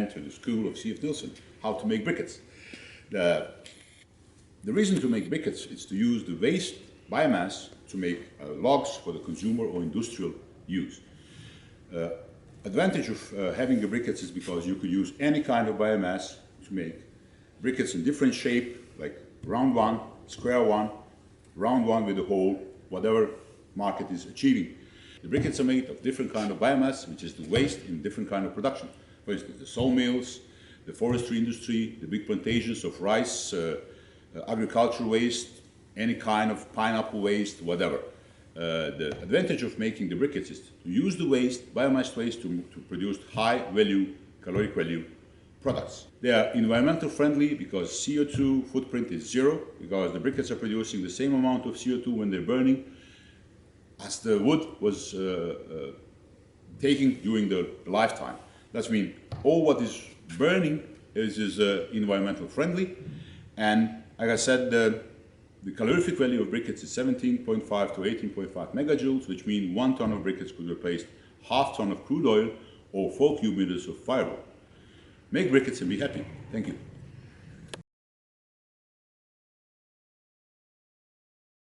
went to the school of C.F. Nielsen, how to make briquettes. The reason to make briquettes is to use the waste biomass to make logs for the consumer or industrial use. Advantage of having the briquettes is because you could use any kind of biomass to make briquettes in different shape, like round one, square one, round one with a hole, whatever market is achieving. The briquettes are made of different kind of biomass, which is the waste in different kind of production. For instance, the sawmills, the forestry industry, the big plantations of rice, agricultural waste, any kind of pineapple waste, whatever. The advantage of making the briquettes is to use the waste, biomass waste, to produce high value, caloric value products. They are environmental friendly because CO2 footprint is zero, because the briquettes are producing the same amount of CO2 when they're burning as the wood was taking during the lifetime. That means all what is burning is environmental friendly, and like I said, the calorific value of briquettes is 17.5 to 18.5 megajoules, which means 1 ton of briquettes could replace half ton of crude oil or 4 cubic meters of firewood. Make briquettes and be happy. Thank you.